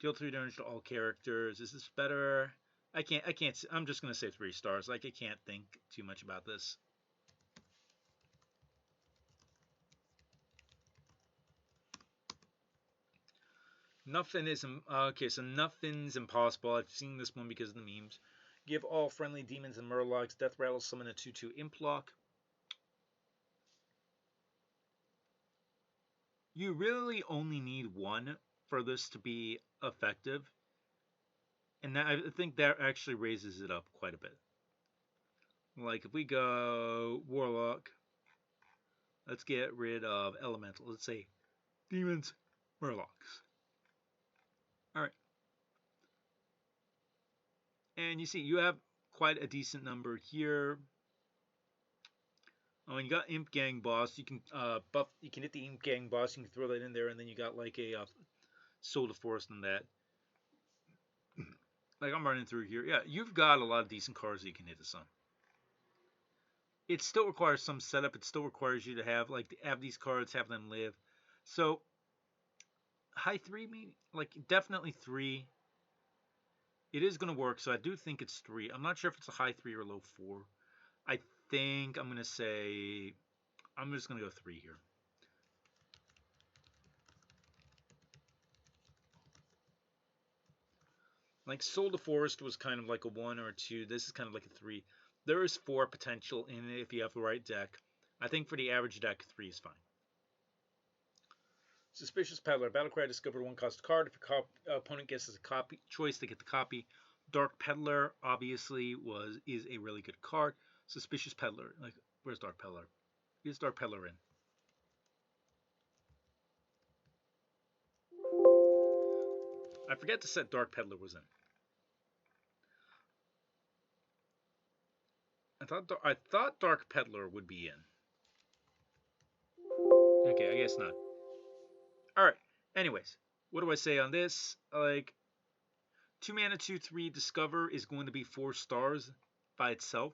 Deal 3 damage to all characters. Is this better? I can't. I'm just gonna say 3 stars. Like I can't think too much about this. Nothing is okay. So nothing's impossible. I've seen this one because of the memes. Give all friendly demons and murlocs death rattle. Summon a 2/2 implock. You really only need one for this to be effective, and I think that actually raises it up quite a bit. Like if we go warlock, let's get rid of elemental. Let's say demons, murlocs. All right, and you see you have quite a decent number here. Oh, and you got Imp Gang Boss. You can buff. You can hit the Imp Gang Boss. You can throw that in there, and then you got like a Soul of Forest and that. Like I'm running through here. Yeah, you've got a lot of decent cards that you can hit this on. It still requires some setup. It still requires you to have these cards, have them live. So high 3, maybe like definitely 3. It is going to work. So I do think it's 3. I'm not sure if it's a high 3 or low 4. I think I'm going to say I'm just going to go 3 here. Like Soul to Forest was kind of like a 1 or a 2. This is kind of like a 3. There is 4 potential in it if you have the right deck. I think for the average deck, 3 is fine. Suspicious Peddler. Battlecry discovered 1 cost card. If your opponent guesses a copy choice, they get the copy. Dark Peddler obviously is a really good card. Suspicious Peddler. Like, where's Dark Peddler? Is Dark Peddler in? I forget to set Dark Peddler was in. I thought Dark Peddler would be in. Okay, I guess not. All right. Anyways, what do I say on this? Like, 2 mana, 2/3 Discover is going to be 4 stars by itself.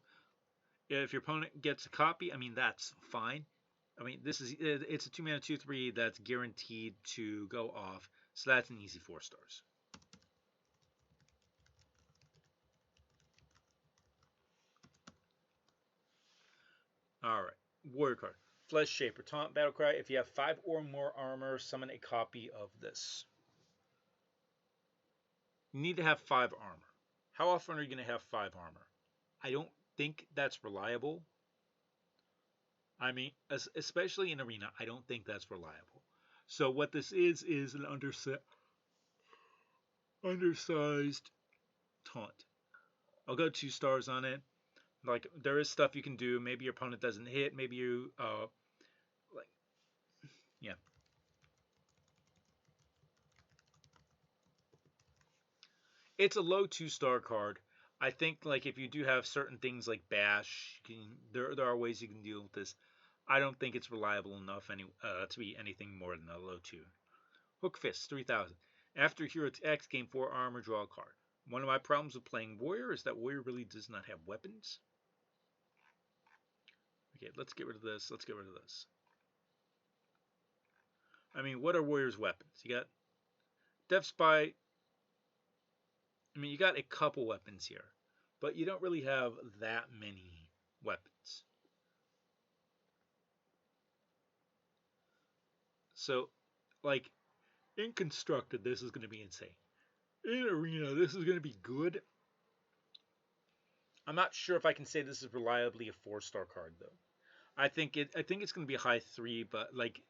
If your opponent gets a copy, I mean that's fine. I mean it's a 2 mana 2/3 that's guaranteed to go off, so that's an easy 4 stars. All right, warrior card. Flesh Shaper. Taunt battle cry. If you have 5 or more armor, summon a copy of this. You need to have 5 armor. How often are you going to have 5 armor? I don't think that's reliable. I mean, especially in Arena, I don't think that's reliable. So what this is an undersized taunt. I'll go 2 stars on it. Like, there is stuff you can do. Maybe your opponent doesn't hit. Maybe you, like, yeah. It's a low 2-star card. I think, like, if you do have certain things like Bash, there are ways you can deal with this. I don't think it's reliable enough to be anything more than a low 2. Hook Fist, 3000. After hero attacks, gain 4 armor, draw a card. One of my problems with playing Warrior is that Warrior really does not have weapons. Okay, let's get rid of this. Let's get rid of this. I mean, what are Warrior's weapons? You got Death Spy. I mean, you got a couple weapons here, but you don't really have that many weapons. So, like, in Constructed, this is going to be insane. In Arena, this is going to be good. I'm not sure if I can say this is reliably a 4-star card, though. I think it's going to be a high 3, but, like,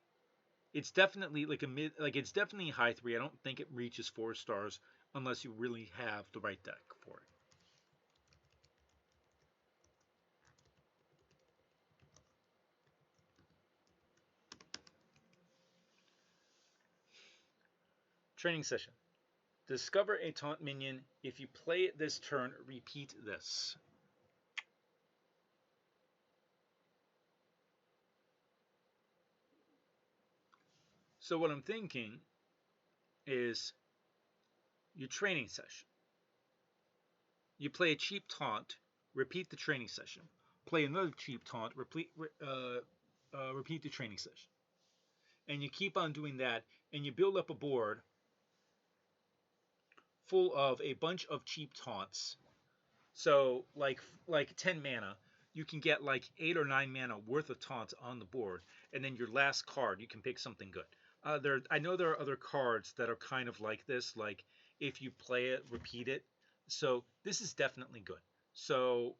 it's definitely like a mid, like it's definitely a high 3. I don't think it reaches 4 stars unless you really have the right deck for it. Training session. Discover a taunt minion. If you play it this turn, repeat this. So what I'm thinking is your training session. You play a cheap taunt, repeat the training session. Play another cheap taunt, repeat the training session. And you keep on doing that, and you build up a board full of a bunch of cheap taunts. So like 10 mana, you can get like 8 or 9 mana worth of taunts on the board, and then your last card you can pick something good. I know there are other cards that are kind of like this, like if you play it, repeat it. So this is definitely good. So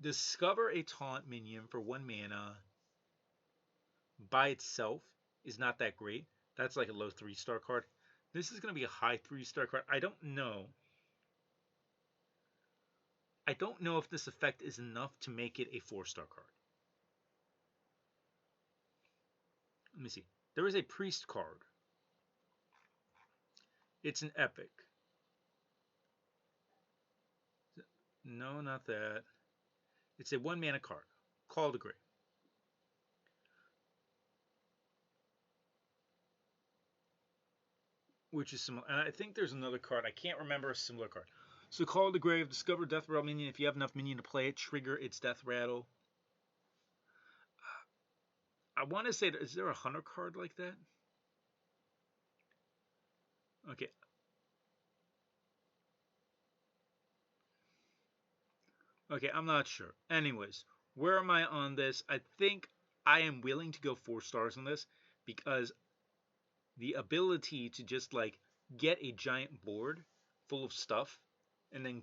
discover a taunt minion for 1 mana by itself is not that great. That's like a low 3-star card. This is going to be a high 3-star card. I don't know if this effect is enough to make it a 4-star card. Let me see. There is a priest card. It's an epic. No, not that. It's a 1 mana card. Call to Grave. Which is similar. And I think there's another card. I can't remember a similar card. So Call to Grave, discover Death Rattle minion. If you have enough minion to play it, trigger its Death Rattle. I want to say, is there a Hunter card like that? Okay. Okay, I'm not sure. Anyways, where am I on this? I think I am willing to go 4 stars on this because the ability to just like get a giant board full of stuff and then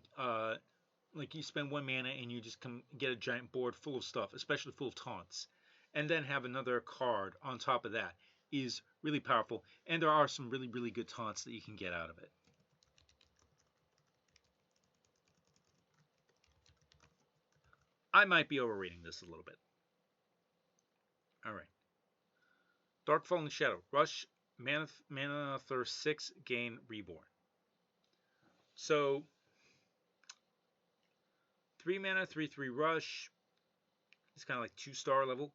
like you spend 1 mana and you just get a giant board full of stuff, especially full of taunts, and then have another card on top of that is really powerful. And there are some really, really good taunts that you can get out of it. I might be overrating this a little bit. All right. Darkfall and Shadow. Rush, mana Thirst 6, gain Reborn. So, 3 mana, 3/3 Rush. It's kind of like 2-star level.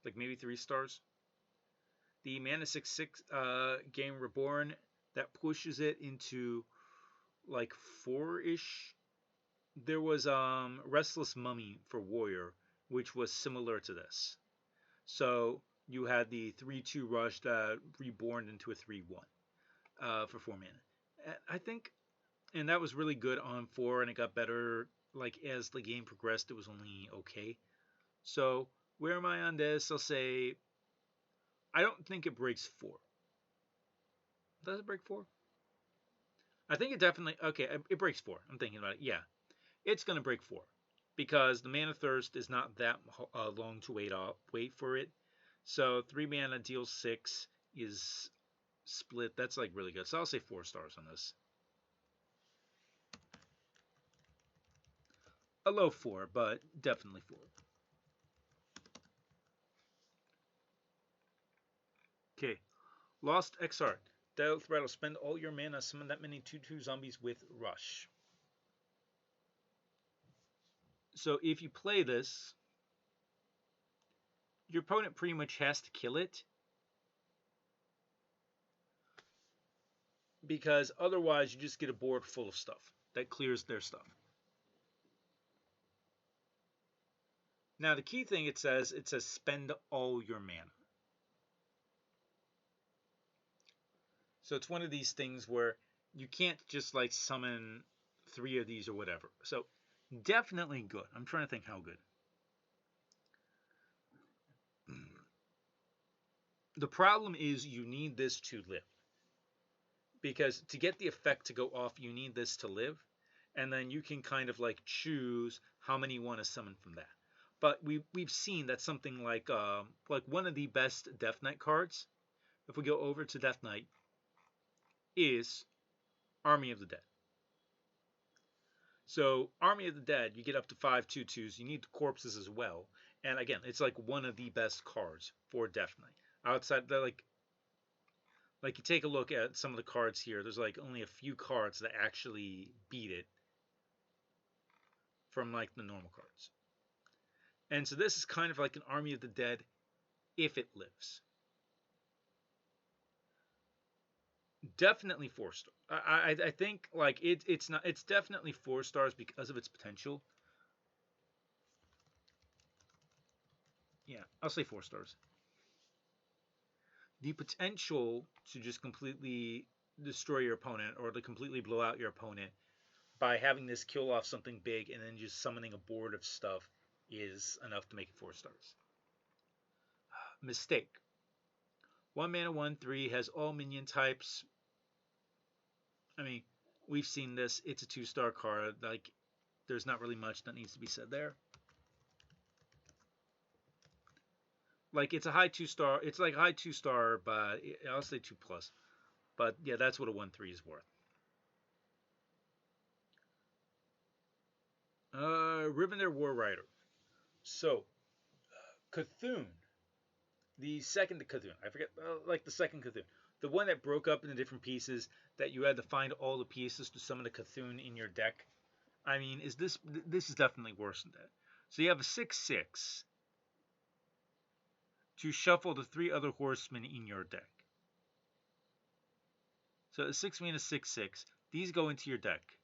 Like maybe 3 stars. The mana 6/6 gain Reborn. That pushes it into like 4-ish. There was Restless Mummy for Warrior, which was similar to this. So you had the 3/2 rush that reborn into a 3/1 for 4 mana. I think, and that was really good on 4, and it got better like as the game progressed. It was only okay. So Where am I on this? I'll say I don't think it breaks 4. Does it break 4? I think it definitely. Okay, it breaks 4. I'm thinking about it. Yeah, it's gonna break 4 because the Mana Thirst is not that long to wait for it. So 3 mana deals 6 is split. That's like really good. So I'll say 4 stars on this. A low 4, but definitely 4. Okay, Lost Exarch. Death Rattle. Spend all your mana. Summon that many 2/2 zombies with Rush. So if you play this, your opponent pretty much has to kill it, because otherwise you just get a board full of stuff that clears their stuff. Now the key thing it says spend all your mana. So it's one of these things where you can't just like summon 3 of these or whatever. So definitely good. I'm trying to think how good. The problem is you need this to live. Because to get the effect to go off, you need this to live. And then you can kind of like choose how many you want to summon from that. But we've seen that something like one of the best Death Knight cards, if we go over to Death Knight, is Army of the Dead. So Army of the Dead, you get up to 5 2/2s. You need the corpses as well. And again, it's like one of the best cards for Death Knight. Outside the like you take a look at some of the cards here, there's like only a few cards that actually beat it from like the normal cards. And so this is kind of like an Army of the Dead if it lives. Definitely 4 stars. I think like it's definitely 4 stars because of its potential. Yeah, I'll say 4 stars. The potential to just completely destroy your opponent or to completely blow out your opponent by having this kill off something big and then just summoning a board of stuff is enough to make it 4 stars. Mistake. 1 mana 1/3 has all minion types. I mean, we've seen this. It's a 2-star card. Like, there's not really much that needs to be said there. Like, it's a high 2-star. It's like high 2-star, but I'll say 2+. But yeah, that's what a 1/3 is worth. Rivendell War Rider. So, Cthulhu, the second Cthulhu. I forget, like the second Cthulhu. The one that broke up into different pieces that you had to find all the pieces to summon a Cthulhu in your deck. I mean, this is definitely worse than that. So you have a 6/6 to shuffle the 3 other horsemen in your deck. So a 6 mana 6/6. These go into your deck.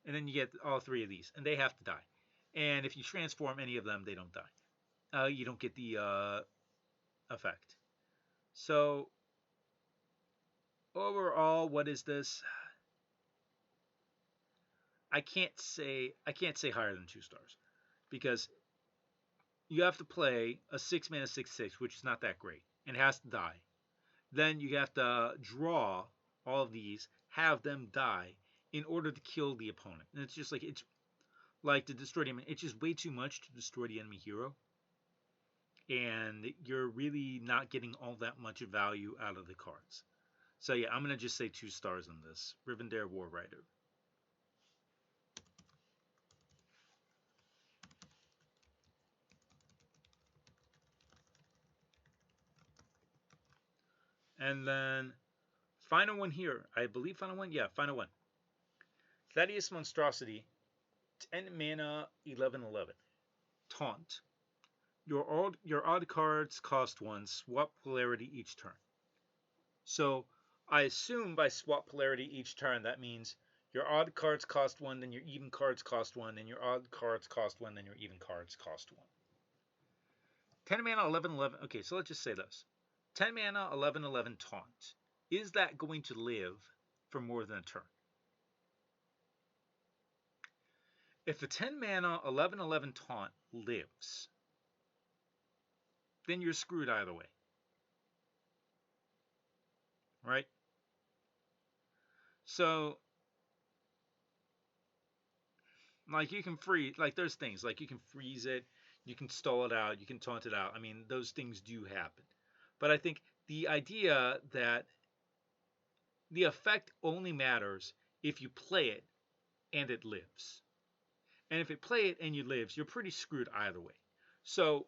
And then you get all 3 of these. And they have to die. And if you transform any of them, they don't die. You don't get the effect. So overall, what is this? I can't say higher than 2 stars. Because you have to play a 6 mana 6/6, which is not that great. And it has to die. Then you have to draw all of these, have them die in order to kill the opponent. And it's just like to destroy the enemy. It's just way too much to destroy the enemy hero. And you're really not getting all that much value out of the cards. So yeah, I'm going to just say 2 stars on this. Rivendell War Rider. And then final one here. I believe final one. Yeah, final one. Thaddeus Monstrosity. 10 mana 11/11. Taunt. Your odd cards cost 1. Swap polarity each turn. So I assume by swap polarity each turn, that means your odd cards cost 1, then your even cards cost 1, then your odd cards cost 1, then your even cards cost 1. 10 mana 11/11. Okay, so let's just say this. 10 mana 11/11 taunt. Is that going to live for more than a turn? If the 10 mana 11/11 taunt lives, then you're screwed either way. Right? So, like, you can freeze, like, there's things, like, you can freeze it, you can stall it out, you can taunt it out. I mean, those things do happen. But I think the idea that the effect only matters if you play it and it lives. And if you play it and you lives, you're pretty screwed either way. So,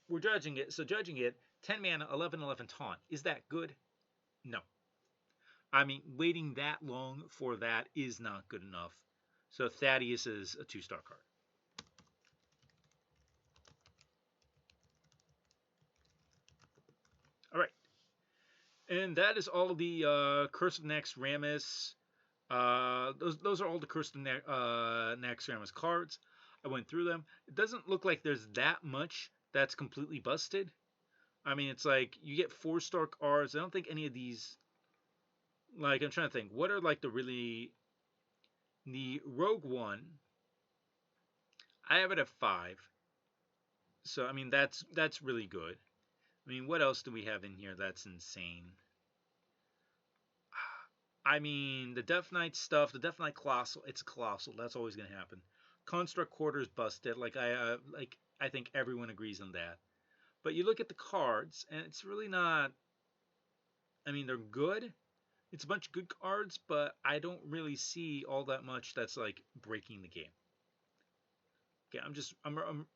we're judging it. So, judging it, 10 mana, 11/11 taunt. Is that good? No. I mean, waiting that long for that is not good enough. So, Thaddeus is a 2-star card. All right. And that is all the Curse of Naxxramas. Those are all the Curse of Naxxramas cards. I went through them. It doesn't look like there's that much that's completely busted. I mean, it's like you get 4-star cards. I don't think any of these. Like, I'm trying to think. What are like the Rogue One? I have it at 5. So I mean that's really good. I mean, what else do we have in here that's insane? I mean, the Death Knight stuff, the Death Knight Colossal, it's a Colossal. That's always going to happen. Construct Quarters busted. Like I think everyone agrees on that. But you look at the cards, and it's really not. I mean, they're good. It's a bunch of good cards, but I don't really see all that much that's like breaking the game. Okay, I'm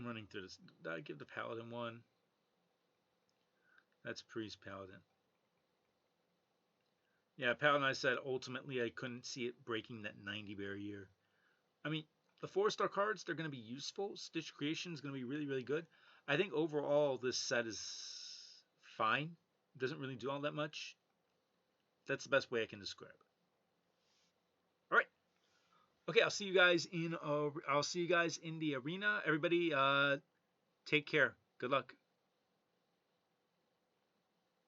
running through this. Did I give the Paladin one? That's Priest Paladin. Yeah, Paladin, I said ultimately I couldn't see it breaking that 90 barrier. I mean, the 4-star cards, they're going to be useful. Stitch Creation is going to be really, really good. I think overall this set is fine. It doesn't really do all that much. That's the best way I can describe it. All right. Okay, I'll see you guys in the arena. Everybody, take care. Good luck.